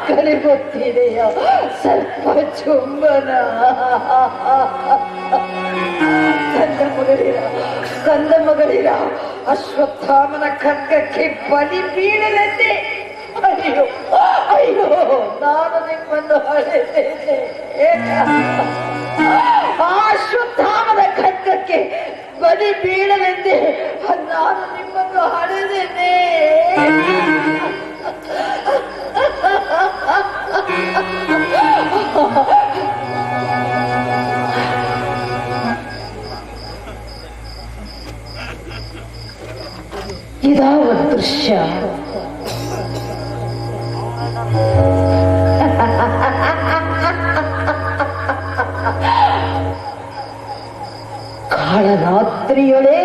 ಮಕ್ಕಳಿಗೆ ಗೊತ್ತಿದೆಯ ಸ್ವಲ್ಪ ಚುಂಬನ. ಕಂದ ಮಗಳಿರ ಅಶ್ವತ್ಥಾಮನ ಖಡ್ಗಕ್ಕೆ ಬಲಿ ಬೀಳಲೆಂದೇ. ಅಯ್ಯೋ ಅಯ್ಯೋ, ನಾನು ನಿಮ್ಮನ್ನು ಅಳೆದೇನೆ. ಅಶ್ವತ್ಥಾಮನ ಖಡ್ಗಕ್ಕೆ ಬಲಿ ಬೀಳಲೆಂದೇ ನಾನು ನಿಮ್ಮನ್ನು ಅಳೆದೇನೆ. ಇದಾವ ದೃಶ್ಯ. ಕಾಳರಾತ್ರಿಯೊಳೆ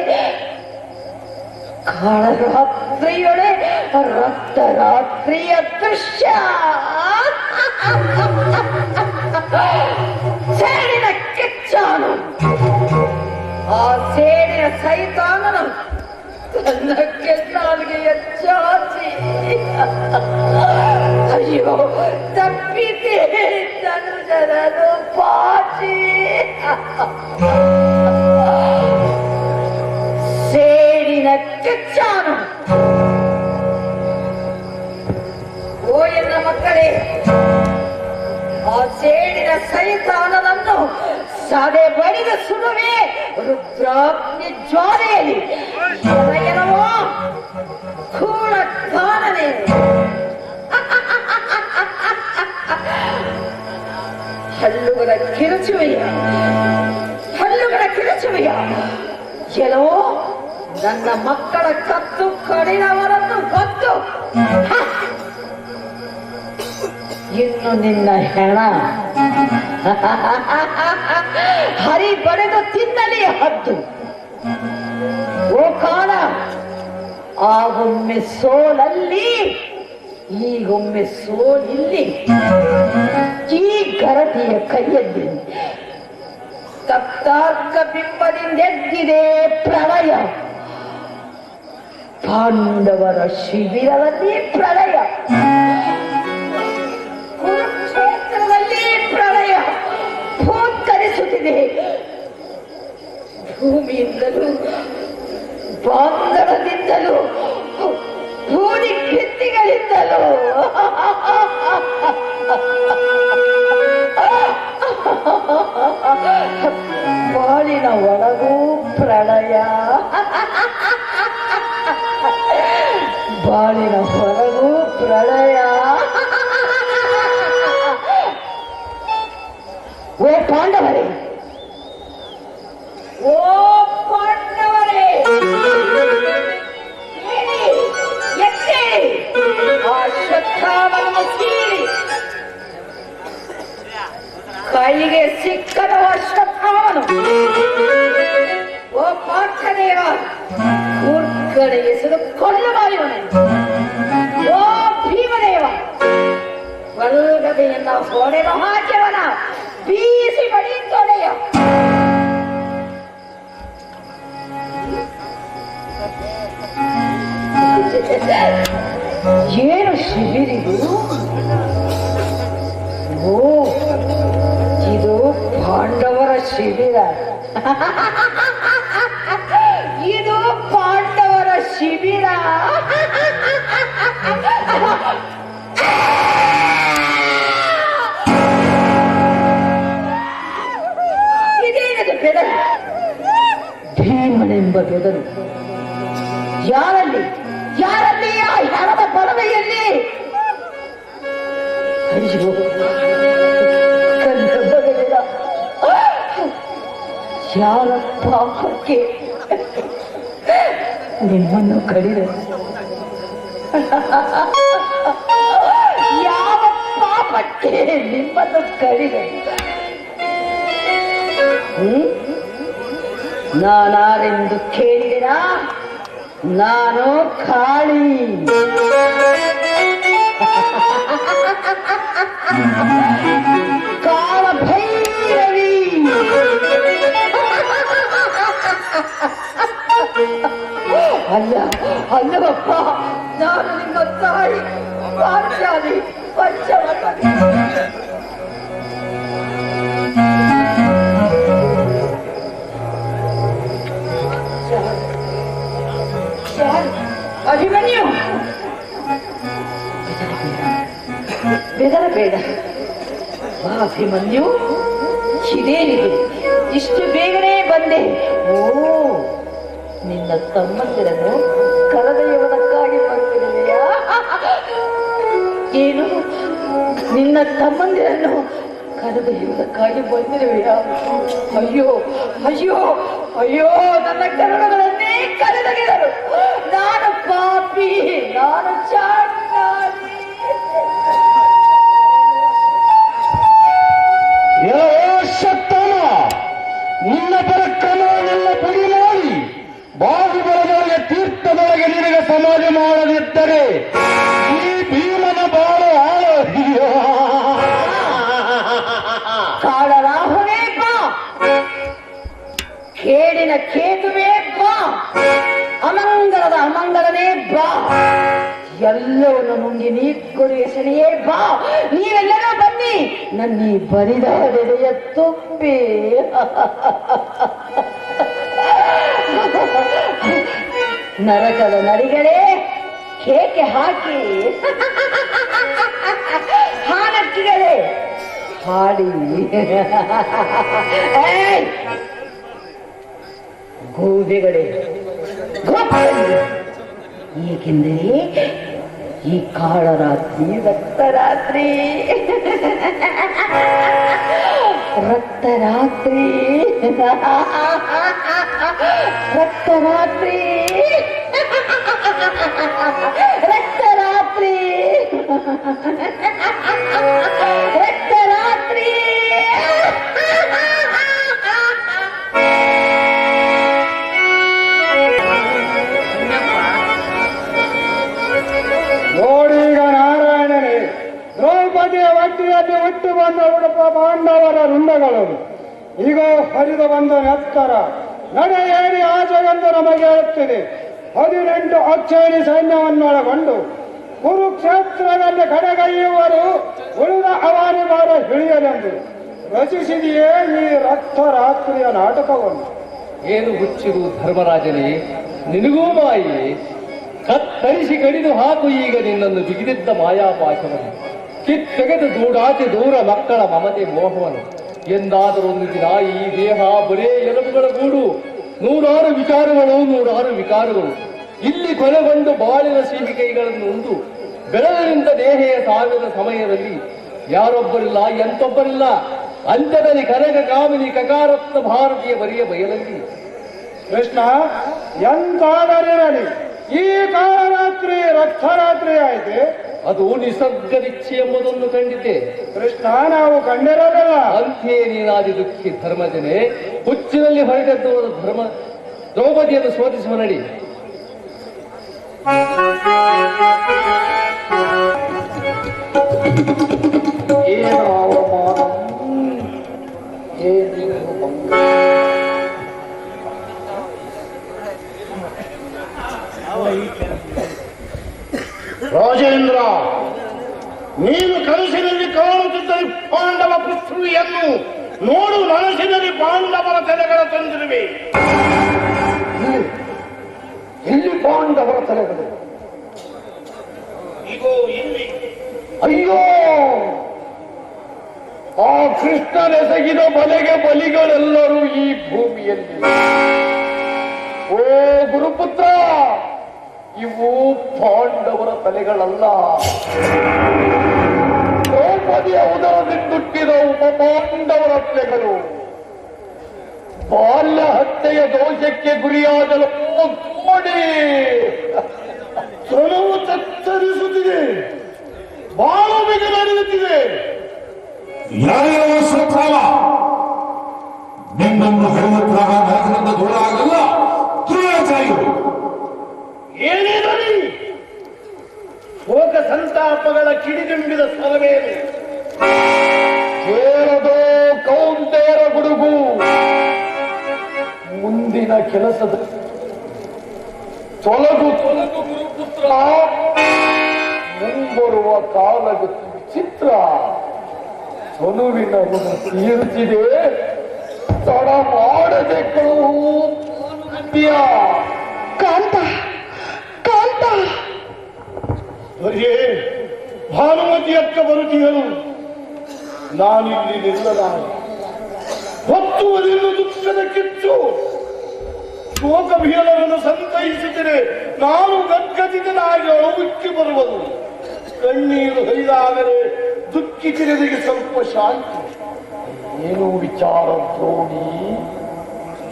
ರಕ್ತರಾತ್ರಿಯ ದೃಶ್ಯ. ಸೇಡಿನ ಕಿಚ್ಚಾನು, ಆ ಸೇಡಿನ ಸೈತಾನನು ತನ್ನ ಕೆನ್ನಾಲಿಗೆಯ ಚಾಚಿ ಅಯ್ಯೋ ತಪ್ಪಿದೆ ತನುಜರನು ಪಾಚಿ. ಸೇಡಿನ ಕಿಚ್ಚಾನು. ಓ ಎನ್ನ ಮಕ್ಕಳೇ, ಆ ಸೇಡಿನ ಸೈತಾನನನ್ನು ಸದೆ ಬಡಿದ ಸುಡುವೆ ರುದ್ರಾಗ್ನಿ ಜ್ವಾಲೆಯಲ್ಲಿ. ಏನವೋ ಕೂಳ ಕಾಣನೆ. ಹಲ್ಲುಗಳ ಕಿರುಚುವೆಯ ಏನೋ ನನ್ನ ಮಕ್ಕಳ ಕತ್ತು ಕಡಿದವರನ್ನು ಗೊತ್ತು. ಇನ್ನು ನಿನ್ನ ಹೆಣ ಹರಿ ಬಡಿದು ತಿನ್ನಲಿ ಹದ್ದು. ಓ ಕಾಣ, ಆಗೊಮ್ಮೆ ಸೋಲಲ್ಲಿ, ಈಗೊಮ್ಮೆ ಸೋಲಿಲ್ಲಿ. ಈ ಗರತಿಯ ಕೈಯಲ್ಲಿ ತಪ್ತಾರ್ಕ ಬಿಂಬದಿಂದೆದ್ದಿದೆ ಪ್ರಳಯ. ಪಾಂಡವರ ಶಿಬಿರದಲ್ಲಿ ಪ್ರಳಯ, ಕುರುಕ್ಷೇತ್ರದಲ್ಲಿ ಪ್ರಳಯ ಭೂತ್ಕರಿಸುತ್ತಿದೆ. ಭೂಮಿಯಿಂದಲೂ ಬಾಂಧವದಿಂದಲೂ ಭೂಮಿ ಭಿತ್ತಿಗಳಿಂದಲೂ ಬಾಳಿನ ಒಳಗೂ ಪ್ರಳಯ, ಬಾಳಿನ ಹೊರಗೂ ಪ್ರಳಯ. ಓ ಪಾಂಡವರೇ, ಓ ಪಾಂಡವರೇ, ಅಶ್ವತ್ಥಾಮನನ್ನು ಸೀಳಿ ಕೈಗೆ ಸಿಕ್ಕದ ಅಶ್ವತ್ಥಾಮನು. ಓ ಪಾರ್ಥದೇವ, ಕೂರ್ಗಡೆ ಎಸೆದು ಕೊಲ್ಲಬಾಯುವನೆ. ಓ ಭೀಮದೇವ, ವಲ್ಗದೆಯನ್ನ ಹೊಡೆದು ಹಾಕ್ಯವನ ಬೀಸಿ ಬಡಿ ತೊಡೆಯ. ಏನು ಶಿಬಿರಿದು? ಓ, ಇದು ಪಾಂಡವರ ಶಿಬಿರ. ಇದು ಪಾಂಡವರ ಶಿಬಿರ. ಇದೇನದು ಬೆದರು? ಭೀಮನೆಂಬ ಬೆದರು. ಯಾರಲ್ಲಿ ಯಾರಲ್ಲಿ? ಆ ಹೆಣದ ಬಡವೆಯಲ್ಲಿ. ಅಯ್ಯೋ, ಯಾರ ಪಾಪಕ್ಕೆ ನಿಮ್ಮನ್ನು ಕಡಿದೆ? ಯಾವ ಪಾಪಕ್ಕೆ ನಿಮ್ಮನ್ನು ಕಡಿದೆ? ನಾನಾರೆಂದು ಕೇಳಿದಿರಾ? ನಾನು ಕಾಳಿ. ಕಾಳ ಭೈರವಿ. ಅಲ್ಲ ಅಲ್ಲವಪ್ಪ, ನಾನು ನಿಮ್ಮ ತಾಯಿ ಪಾಂಚಾಲಿ ಪಂಚವಟ ಬೆದರಬೇಡ. ಬಾ ಅಭಿಮನ್ಯು, ಇದೇನಿದು ಇಷ್ಟು ಬೇಗನೆ ಬಂದೆ? ಓ, ನಿನ್ನ ತಮ್ಮಂದಿರನ್ನು ಕರೆದೊಯ್ಯುವುದಕ್ಕಾಗಿ ಬಂದಿರುವೆಯಾ? ಏನು, ನಿನ್ನ ತಮ್ಮಂದಿರನ್ನು ಕರೆದೊಯ್ಯುವುದಕ್ಕಾಗಿ ಬಂದಿರುವೆಯಾ? ಅಯ್ಯೋ ಅಯ್ಯೋ ಅಯ್ಯೋ, ನನ್ನ ಕರುಣಗಳನ್ನೇ ಕರೆದೊಯ್ದರು. ನಾನು ಪಾಪಿ, ನಾನು ಚಾಂಡಾಲಿ. ಶಕ್ತನ ನಿನ್ನ ಪರಕ್ರಮ ನಿನ್ನ ಪುಡಿ ಮಾಡಿ ಬಾಹುಬಲದೊಳಗೆ ತೀರ್ಥದೊಳಗೆ ನಿನಗೆ ಸಮಾಜ ಮಾಡದಿದ್ದರೆ ಈ ಭೀಮನ ಬಾಳು ಆಳೋ. ಕಾಳರಾಹುವೇ ಬಾ, ಕೇಡಿನ ಕೇತುವೇ ಬಾ, ಅಮಂಗಳದ ಅಮಂಗಳನೇ ಬಾ, ಎಲ್ಲವನ್ನು ನುಂಗಿ ನೀರ್ಗೊಡುವ ಶನಿಯೇ ಬಾ. ನೀವೆಲ್ಲರೂ ಬನ್ನಿ, ನನ್ನೀ ಬರಿದಾಡೆಯ ತುಪ್ಪಿ. ನರಕದ ನರಿಗಳೇ, ಕೇಕೆ ಹಾಕಿ, ಹಾನಕ್ಕಿಗಳೇ ಹಾಡಿ, ಗೂಬೆಗಳೇ ಏಕೆಂದರೆ ಈ ಕಾಳರಾತ್ರಿ ರಕ್ತರಾತ್ರಿ, ರಕ್ತರಾತ್ರಿ, ರಕ್ತರಾತ್ರಿ, ರಕ್ತರಾತ್ರಿ, ರಕ್ತರಾತ್ರಿ. ನೋಡೀಗ ನಾರಾಯಣನೇ, ದ್ರೌಪದಿಯ ಒಟ್ಟಿಯಲ್ಲಿ ಹುಟ್ಟು ಬಂದ ಉಡುಪ ಪಾಂಡವರ ವೃಂದಗಳು ಈಗ ಹರಿದು ಬಂದ ನೆತ್ತರ ನಡೆ ಏರಿ ಆಚೆಗೆಂದು ನಮಗೆ ಹೇಳುತ್ತಿದೆ. 18 ಅಕ್ಷೇಣಿ ಸೈನ್ಯವನ್ನೊಳಗೊಂಡು ಕುರುಕ್ಷೇತ್ರದಲ್ಲಿ ಕಡೆಗೈಯುವರು, ಉಳಿದ ಅವಾರಿಗಾರ ಹಿಡಿಯಲೆಂದು ರಚಿಸಿದೆಯೇ ಈ ರಕ್ತರಾತ್ರಿಯ ನಾಟಕವನ್ನು. ಏನು ಹುಚ್ಚಿರು ಧರ್ಮರಾಜನೇ, ನಿನಗೂ ಮಾಯಿ ಕತ್ತರಿಸಿ ಕಡಿದು ಹಾಕು ಈಗ ನಿನ್ನನ್ನು ಬಿಗಿದಿದ್ದ ಮಾಯಾಪಾಶವನ್ನು, ಕಿತ್ತೆಗೆದು ದೂಡಾಚೆ ದೂರ ಮಕ್ಕಳ ಮಮತೆ ಮೋಹವನ್ನು. ಎಂದಾದರೊಂದು ದಿನ ಈ ದೇಹ ಬರೇ ಎಲುಬುಗಳ ಗೂಡು, ನೂರಾರು ವಿಚಾರಗಳು, ನೂರಾರು ವಿಕಾರಗಳು ಇಲ್ಲಿ ಕೊನೆಗೊಂಡು ಬಾಳಿನ ಸಿಹಿ ಕೈಗಳನ್ನು ಉಂಡು ಬೆಳೆದ ದೇಹೆಯ ಸಾವಿರದ ಸಮಯದಲ್ಲಿ ಯಾರೊಬ್ಬರಿಲ್ಲ, ಎಂತೊಬ್ಬರಿಲ್ಲ. ಅಂತ್ಯದಲ್ಲಿ ಕನಕ ಕಾಮಿನಿ ಕಕಾರತ್ನ ಭಾರತೀಯ ಬರಿಯ ಬಯಲಲ್ಲಿ. ಕೃಷ್ಣ, ಎಂತಾದರಿರಲಿ ಈ ಕಾಳರಾತ್ರಿ ರಕ್ತರಾತ್ರಿ ಆಯ್ತೆ. ಅದು ನಿಸರ್ಗದಿಚ್ಛೆ ಎಂಬುದನ್ನು ಕಂಡಿದ್ದೆ ಕೃಷ್ಣ, ನಾವು ಕಂಡಿರೋದಲ್ಲ. ಅಂತೆಯೇ ನೀನಾದಿ ದುಃಖಿ ಧರ್ಮಜನೆ, ಹುಚ್ಚಿನಲ್ಲಿ ಹೊರಟದ್ದು ಧರ್ಮ ದ್ರೌಪದಿಯನ್ನು ಶೋಧಿಸುವ ನಡಿ. ಏನು ಅವಮಾನ, ಏನು ರಾಜೇಂದ್ರ, ನೀನು ಕನಸಿನಲ್ಲಿ ಕಾಣುತ್ತಿದ್ದ ಪಾಂಡವ ಪೃಥ್ವಿಯನ್ನು ನೋಡು, ನನಸಿನಲ್ಲಿ ಪಾಂಡವರ ತಲೆಗಳ ತಂದಿರುವೆ. ಎಲ್ಲಿ ಪಾಂಡವರ ತಲೆಗಳು? ಇಗೋ ಇಲ್ಲಿ. ಅಯ್ಯೋ, ಆ ಕೃಷ್ಣನೆಸಗಿದ ಬಲೆಗೆ ಬಲಿಗಳೆಲ್ಲರೂ ಈ ಭೂಮಿಯಲ್ಲಿ. ಓ ಗುರುಪುತ್ರ, ಇವು ಪಾಂಡವರ ತಲೆಗಳಲ್ಲ, ದ್ರೌಪದಿಯ ಉದರದಿಂದುಟ್ಟಿದ ಉಪ ಪಾಂಡವರ ತಲೆಗಳು. ಬಾಲ್ಯ ಹತ್ಯೆಯ ದೋಷಕ್ಕೆ ಗುರಿಯಾಗಲು ನೋಡಿ ತನವು ತತ್ತರಿಸುತ್ತಿದೆ, ಬಾಳು ಬಿಗಿ ನಡೆಯುತ್ತಿದೆ. ಯಾರ್ಯಾವ ಸ್ವಭಾವ ನಿನ್ನನ್ನು ಹರಿವತ್ರಾಗ ನರಕದಿಂದ ದೂರ ಆಗಲ್ಲ ದ್ರೋಣಾಚಾರ್ಯರು. ಏನೇನರಿ ಶೋಕ ಸಂತಾಪಗಳ ಕಿಡಿದುಂಬಿದ ಸ್ವರವೇನು? ಕೇಳದೋ ಕೌಂಟೇರ ಗುಡುಗು. ಮುಂದಿನ ಕೆಲಸದ ತೊಲಗು ತೊಲಗು ಗುರುಪುತ್ರ, ಮುಂಬರುವ ಕಾಲದ ಚಿತ್ರ ಸೊಲುವಿನ ಋಣ ತೀರುತ್ತಿದೆ. ತಡ ಮಾಡದೆ ಕಾಂತ ಕಾಂತ. ಭಾನುಮತಿ ಅಕ್ಕ ಬರುತ್ತೀಯರು, ನಾನಿಲ್ಲಿ ನಿಲ್ಲಲಾರೆ. ಹೊತ್ತುವುದಿನ್ನು ದುಃಖದ ಕಿಚ್ಚು, ಶೋಕಭೀರವನ್ನು ಸಂತೈಸುತ್ತಿದೆ. ನಾನು ಗದ್ಗದಿತನಾಗಿ ಅಳುವಿಕ್ಕಿ ಬರುವುದು. ಕಣ್ಣೀರು ಹರಿದಾದರೆ ದುಃಖಿತಿರದಿಗೆ ಸ್ವಲ್ಪ ಶಾಂತಿ. ಏನು ವಿಚಾರ ದ್ರೋಣಿ?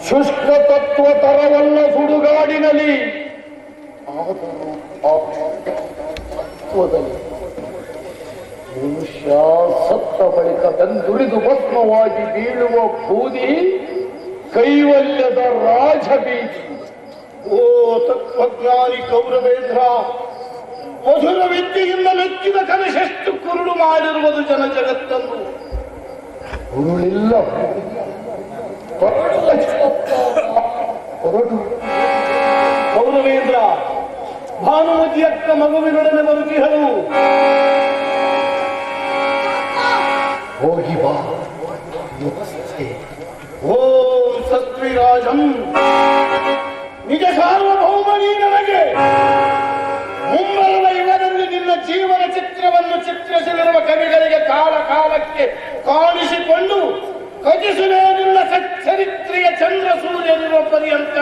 ಶುಷ್ಕ ತತ್ವ ತರವಲ್ಲ ಸುಡುಗಾಡಿನಲ್ಲಿ, ಆದರೂ ಆ ತತ್ವದಲ್ಲಿ ಮನುಷ್ಯ ಸತ್ತ ಬಳಿಕ ಬೆಂದುರಿದು ಭಸ್ಮವಾಗಿ ಬೀಳುವ ಬೂದಿ ಕೈವಲ್ಯದ ರಾಜಬೀದಿ. ಓ ತತ್ವಜ್ಞಾನಿ ಕೌರವೇಂದ್ರ, ಮಧುರ ವಿದ್ಯೆಯಿಂದ ಮೆಚ್ಚಿದ ಕನಸೆಷ್ಟು ಕುರುಡು ಮಾಡಿರುವುದು ಜನ ಜಗತ್ತನ್ನು. ಉರುಳಿಲ್ಲ ಹೊರಟು. ಕೌರವೇಂದ್ರ, ಭಾನುಮತಿ ಅಕ್ಕ ಮಗುವಿನೊಡನೆ ಬರುತ್ತಿಹಳು. ಹೋಗಿ ಬಾ. ಓಂ ಸತ್ವಿರಾಜಂ, ನಿಜ ಸಾರ್ವಭೌಮನಿ ನನಗೆ ಮುಂಬರುವ ಯುಗದಲ್ಲಿ ನಿನ್ನ ಜೀವನ ಚಿತ್ರವನ್ನು ಚಿತ್ರಿಸಲಿರುವ ಕವಿಗಳಿಗೆ ಕಾಲ ಕಾಲಕ್ಕೆ ಕಾಣಿಸಿಕೊಂಡು ಕಜಿಸುವೆ ನಿನ್ನ ಸಚ್ಚರಿತ್ರೆಯ ಚಂದ್ರ ಸೂರ್ಯನಿರುವ ಪರ್ಯಂತ.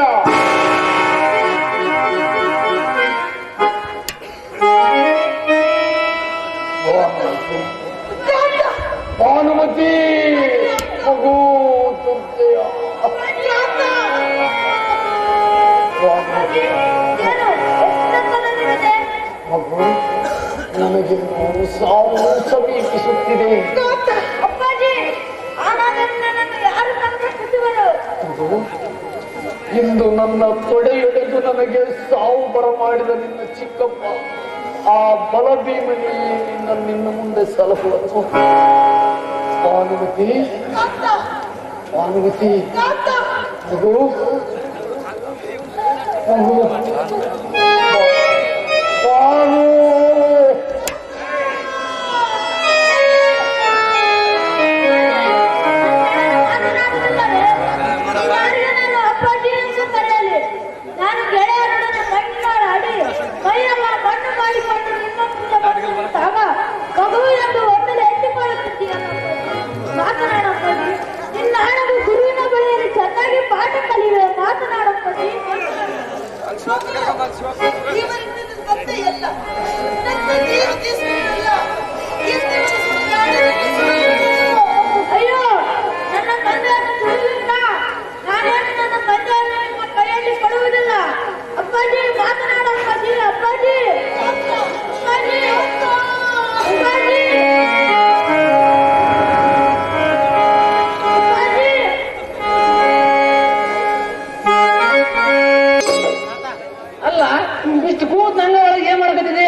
ಭಾನುಮತಿ ಮಗು ದುರ್ಜಯ, ಮಗು ನನಗೆ ಸಾವು ಸಮೀಪಿಸುತ್ತಿದೆ. ಇಂದು ನನ್ನ ತೊಡೆಯೊಡೆದು ನನಗೆ ಸಾವು ಬರಮಾಡಿದ ನಿನ್ನ ಚಿಕ್ಕಪ್ಪ ಆ ಬಲಭೀಮನಿ ನಿನ್ನ ಮುಂದೆ ಸಲಹುವುದು. ಭಾನುಮತಿ, ಭಾನುಮತಿ ಮಗು, ಮಗು, ಭಾನು. ನಾನು ಗೆಳೆಯರೊಡನೆ ಮಣ್ಣಾಡಿ ಮೈಯೆಲ್ಲ ಮಣ್ಣು ಮಾಡಿಕೊಂಡು ನಿಮ್ಮ ಮುಂದೆ ಬಂದಾಗ ಮಗುವಿನೊಂದು ಒಮ್ಮೆಲೆ ಎತ್ತಿಕೊಳ್ಳುತ್ತಿದ್ದೀಯ. ಮಾತನಾಡಪ್ಪಿ, ನಿನ್ನ ಹಣವು ಗುರುವಿನ ಬಳಿಯಲ್ಲಿ ಚೆನ್ನಾಗಿ ಪಾಠ ಕಲಿಯುವೆ. ಮಾತನಾಡಪ್ಪಿ. ಅಯ್ಯೋ, ನನ್ನ ತಂದೆಯನ್ನು ತಿಳಿದಿಲ್ಲ. ನಾನೇನು ನನ್ನ ತಂದೆಯನ್ನು ನಿಮ್ಮ ಕೈಯಲ್ಲಿ ಕೊಡುವುದಿಲ್ಲ. ಅಪ್ಪಾಜಿ ಮಾತನಾಡು. ಅಪ್ಪಾಜಿ, ಅಪ್ಪಾಜಿ, ಅಪ್ಪಾಜಿ, ಅಪ್ಪಾಜಿ, ಅಪ್ಪಾಜಿ. ಅಲ್ಲ, ಇಷ್ಟು ಕೂತ್ ನಂಗ ಒಳಗೆ ಏನ್ ಮಾಡಕತ್ತಿದೆ?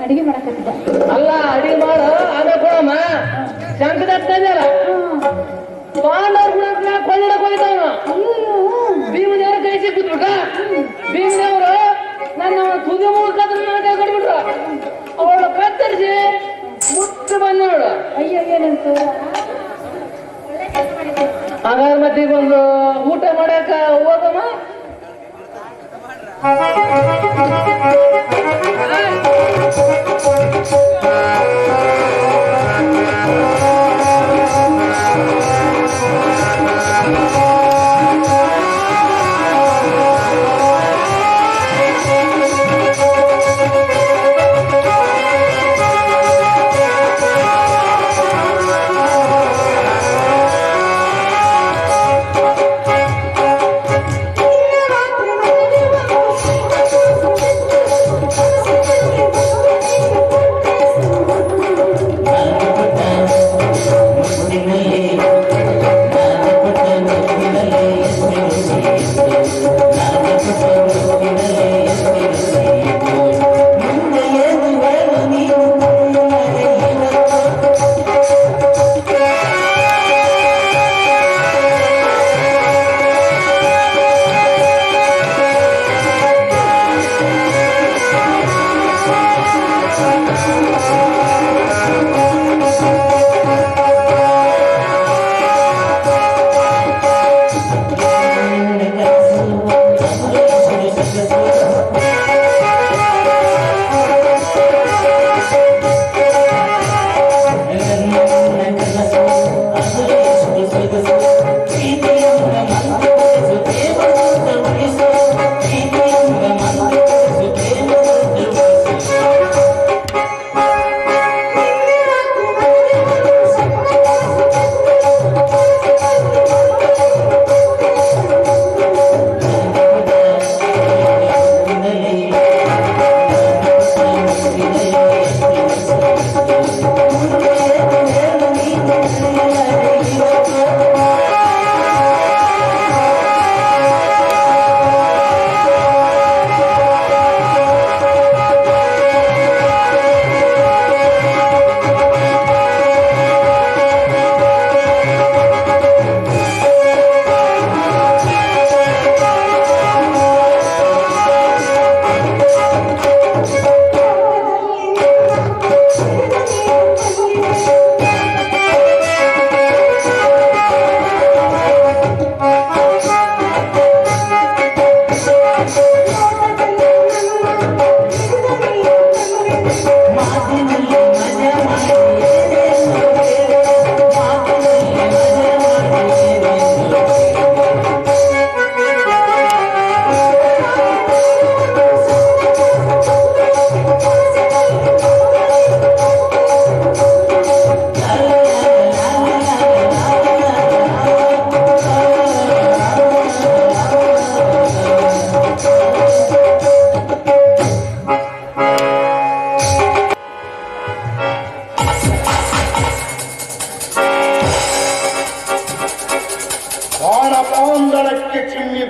ಅಡಿಗೆ ಮಾಡಕತ್ತಿದ್ದ. ಅಲ್ಲ, ಅಡಿಗೆ ಮಾಡ ಅದ ಕೊಡಮ್ಮ. ಶಂಕದ ಇದೆಯಲ್ಲ, ಪಾಂಡವ್ರ ಗುಣ ಕೊಳ್ಳಡಕ್ ಹೋಗಿದ್ದಾವ. ಭೀಮದೇವ್ರ ಕೈ ಸಿಕ್ಬಿಟ್ಬಿಟ್ಟ. ಭೀಮದೇವರು ನನ್ನ ತುದಿ ಮೂಲಕ ಕೈ ಕೊಟ್ಬಿಟ್ರು. ಅವಳ ಕತ್ತರಿಸಿ ಮುಟ್ಟು ಬಂದವಳು. ಅಯ್ಯೋ, ಏನಂತ ಹಾಗಾದ್ರೆ ಮತ್ತೆ ಈಗ ಒಂದು ಊಟ ಮಾಡಕ ಹೋಗಮ್ಮ.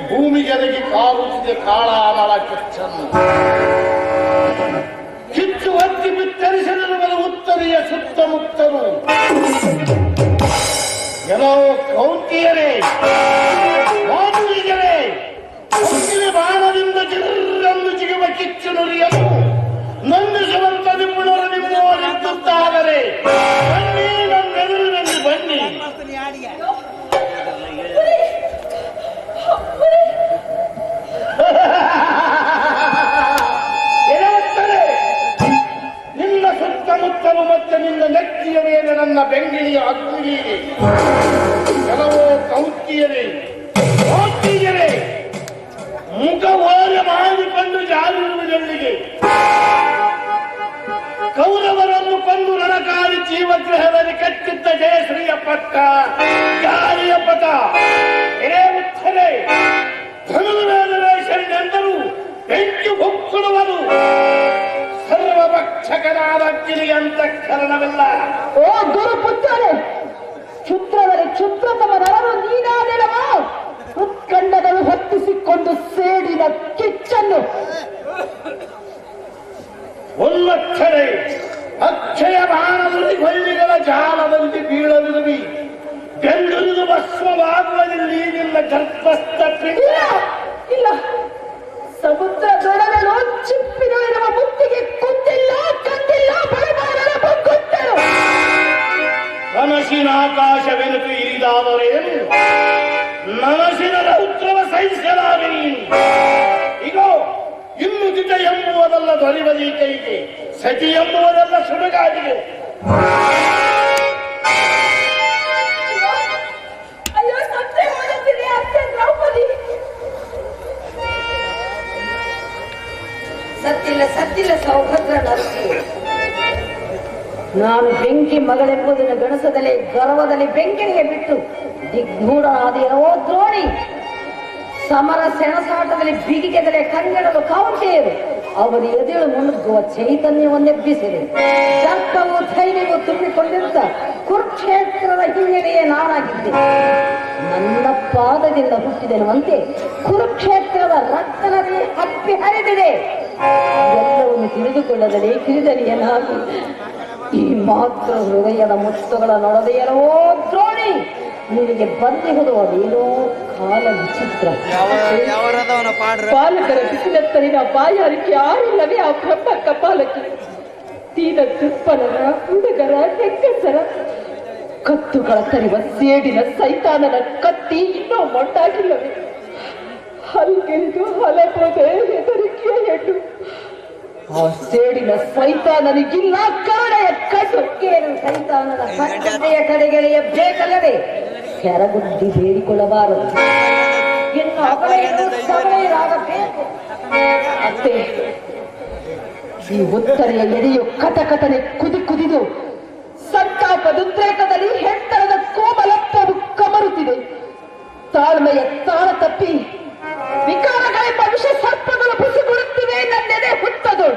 ಭೂಮಿಗೆದಗಿ ಕಾರುತ್ತಿದೆ ಕಾಳಾನಳ ಕಿಚ್ಚನ್ನು. ಕಿಚ್ಚು ಹತ್ತಿ ಬಿತ್ತರಿಸಿದ ಉತ್ತರಿಯ ಸುತ್ತಮುತ್ತಲು ಕೆಲವು ಕೌಂತಿಯರೇ, ಮಾತುಲಿಗರೇ, ಮುತ್ತಿನ ಬಾಣದಿಂದ ಜಿರ್ರೆಂದು ಜಿಗುವ ಕಿಚ್ಚು ನುರಿಯಲು ನಂದಿಸುವಂತ ನಿಪುಣರು ನಿಮ್ಮೋರಿದ್ದುತ್ತಾದರೆ ಬನ್ನಿ, ನನ್ನೆದುರಿನಲ್ಲಿ ಬನ್ನಿ. ನಿನ್ನ ಸುತ್ತಮುತ್ತಲು ಮತ್ತೆ ನಿನ್ನ ನೆತ್ತಿಯ ಮೇಲೆ ನನ್ನ ಬೆಂಗಿಳಿಯ ಅಗ್ನಿಗೆ ಕೆಲವು ಕೌತಿಯರೇ, ಕೌತಿಯರೇ, ಮುಖವಾರ ಮಾಡಿಕೊಂಡು ಜಾರಿರುವುದೆಲ್ಲಿಗೆ ಕೌರವರನ್ನು ಕೊಂದು ರಣಕಾರಿ ಜೀವಗ್ರಹದಲ್ಲಿ ಕಟ್ಟಿದ್ದ ಜಯಶ್ರೀಯ ಪಟ್ಟ ಗಾಳಿಯ ಪಥ ಏ ಉತ್ತರೆ ಧನುರ್ವೇದನೆಂದರು ಬೆಂಕಿ ಹೊಕ್ಕುಡುವರು ಸರ್ವಭಕ್ಷಕನಾದ ಅಗ್ನಿಗೆ ಅಂತಃಕರಣವಿಲ್ಲ. ಓ ಗುರುಪುತ್ರರೇ, ಕ್ಷುದ್ರವರೇ ಕ್ಷುದ್ರತಮ ನರರು ನೀನಾದೆಳವ ಉತ್ಕಂಡಗಳು ಹೊತ್ತಿಸಿಕೊಂಡು ಸೇಡಿನ ಕಿಚ್ಚನ್ನು ಉನ್ಮತ್ತರೆ ಅಕ್ಷಯ ಬಾಣದಲ್ಲಿ ಹೊಳ್ಳಿಗಳ ಜಾಲದಲ್ಲಿ ಬೀಳಲಿರುವಿ ಬೆಂದುರಿದು ಭಸ್ಮವಾಗುವಲ್ಲಿ ನಿನ್ನ ಗರ್ಭಸ್ಥ ಇಲ್ಲ ಇಲ್ಲ, ಸಮುದ್ರ ದೊಡಗಳು ಚಿಪ್ಪಿನಲ್ಲಿರುವ ಮುತ್ತಿಗೆ ಕುಂದಿಲ್ಲ, ಕಂದಿಲ್ಲ, ಬಡಬಾರರ ಬಗ್ಗುತ್ತರು. ಕನಸಿನ ಆಕಾಶವೆನುತು ಇರಿದಾದರೇನು ನನಸಿನ ರೌದ್ರವ ಸಹಿಸಲಾರೆ ನೀನು. ಇಗೋ ಇನ್ನು ದಿಟ ಎಂಬುವುದಲ್ಲ ದೊರೆಯುವುದೀ ಕೈಗೆ, ಸತಿ ಎಂಬುವುದಲ್ಲ ಸುಡುಗಾಡಿಗೆ. ಅಯ್ಯೋ ಸತ್ಯ ಮಾಡುತ್ತೀನಿ ಅತ್ತೆ ದ್ರೌಪದಿ. ಸತ್ತಿಲ್ಲ ಸೌಭದ್ರ ನರಸಿ. ನಾನು ಬೆಂಕಿ ಮಗಳೆಂಬುದನ್ನು ಗಣಸದಲ್ಲಿ ಗರ್ವದಲ್ಲಿ ಬೆಂಕಿಗೆ ಬಿಟ್ಟು ದಿಗ್ಗೂಢನಾದೇನೋ ದ್ರೋಣಿ. ಸಮರ ಸೆಣಸಾಟದಲ್ಲಿ ಬಿಗಿಗೆದರೆ ಕಣ್ಣೆಡಲು ಕಾವಂತೆಯರು ಅವರು ಎದೆಳು ಮುಳುಗುವ ಚೈತನ್ಯವನ್ನೆಬ್ಬಿಸಿದೆ. ಸರ್ಪವು ಧೈರ್ಯವು ತುಂಬಿಕೊಂಡಿರುತ್ತ ಕುರುಕ್ಷೇತ್ರದ ಹಿನ್ನೆಲೆಯೇ ನಾನಾಗಿದ್ದೆ. ನನ್ನ ಪಾದದಿಂದ ಹುಟ್ಟಿದೆನ್ನುವಂತೆ ಕುರುಕ್ಷೇತ್ರದ ರಕ್ತನದಿ ಹಪ್ಪಿ ಹರಿದಿದೆ. ಎಲ್ಲವನ್ನು ತಿಳಿದುಕೊಳ್ಳದಲ್ಲಿ ಕಿರಿದರಿಯನಾಗಿ ಈ ಮಾತೃ ಹೃದಯದ ಮುತ್ತುಗಳ ನೊಡದೆಯರೋ ದ್ರೋಣಿ, ನಿನಗೆ ಬಂದಿರುವುದು ಅದೇನೋ ಕಾಲ ವಿಚಿತ್ರ. ಪಾಲಕರ ಬಿಸಿಲತ್ತರಿನ ಬಾಯಾರಿಕೆ ಆರಿಲ್ಲವೇ ಆ ಬ್ರಹ್ಮ ಕಪಾಲಕ್ಕೆ. ತೀನ ದುರ್ಬಲರ ಹುಡುಗರ ಹೆಂಗಸರ ಕತ್ತುಗಳ ತರಿವ ಸೇಡಿನ ಸೈತಾನನ ಕತ್ತಿ ಇನ್ನೂ ಮೊಂಡಾಗಿಲ್ಲವೇ? ಹಲ್ಗೆರಿದು ಹಲಬೋದೆ ಹೆದರಿಕೆಯ ಹೆಣ್ಣು. ಆ ಸೇಡಿನ ಸೈತಾನನಿಗಿಲ್ಲ ಕರುಣೆಯ ಕಣ್ಣು. ಕೇಳು ಸೈತಾನನ ಕಟ್ಟೆಯ ಕಡೆಗೆಳೆಯ ಬೇಕಲ್ಲದೆ ಕೆರಗುದ್ದಿ ಬೇಡಿಕೊಳ್ಳಬಾರದು. ಇನ್ನು ಅವಳೆಯನ್ನು ಸಬಲೆಯರಾಗಬೇಕು. ಅತ್ತೆ, ಈ ಉತ್ತರೆಯ ಎದೆಯು ಕಥಕಥನೆ ಕುದಿದು ಸಂತಾಪದುದ್ರೇಕದಲ್ಲಿ ಹೆತ್ತರದ ಕೋಮಲತ್ವವು ಕಮರುತ್ತಿದೆ. ತಾಳ್ಮೆಯ ತಾಳ ತಪ್ಪಿ ವಿಕಾರಗಳೆಂಬ ವಿಷ ಸರ್ಪಗಳು ಬುಸಿಗುಡುತ್ತಿವೆ. ನನ್ನೆದೆ ಹುಟ್ಟದು.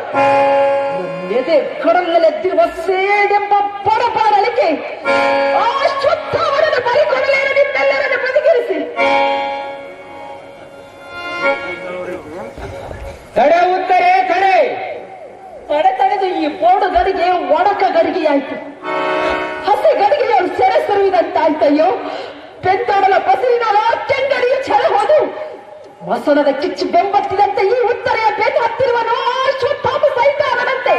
ನನ್ನೆದೆ ಕಡಲಲ್ಲೆದ್ದಿರುವ ಸೇಡೆಂಬ ಬಡಬಾರಳಿಕೆ ಆ ಶುದ್ಧವರನ್ನು ಬರಿಕೊಡಲೇನು ನಿಮ್ಮೆಲ್ಲರನ್ನು ಬದಿಗಿರಿಸಿ. ತಡೆ ಉತ್ತರೆ ತಡೆ. ತಡೆದು ಈ ಬೋಡು ಗಡಿಗೆ ಒಡಕ ಗಡಿಗೆಯಾಯ್ತು. ಹಸಿ ಗಡಿಗೆಯ ಸೆರೆ ಸರುವುದಂತಾಯ್ತಯ್ಯೋ. ಬೆಂತಾಡಲ ಬಸರಿನ ಕೆಂಗಡಿಯ ಛಲ ಹೋದು ವಸನದ ಕಿಚ್ಚು ಬೆಂಬತ್ತಿದಂತೆ ಈ ಉತ್ತರೆಯ ಬೆನ್ನು ಹತ್ತಿರುವನು ಶುದ್ಧಾಪ ಸೈತಾನಂತೆ.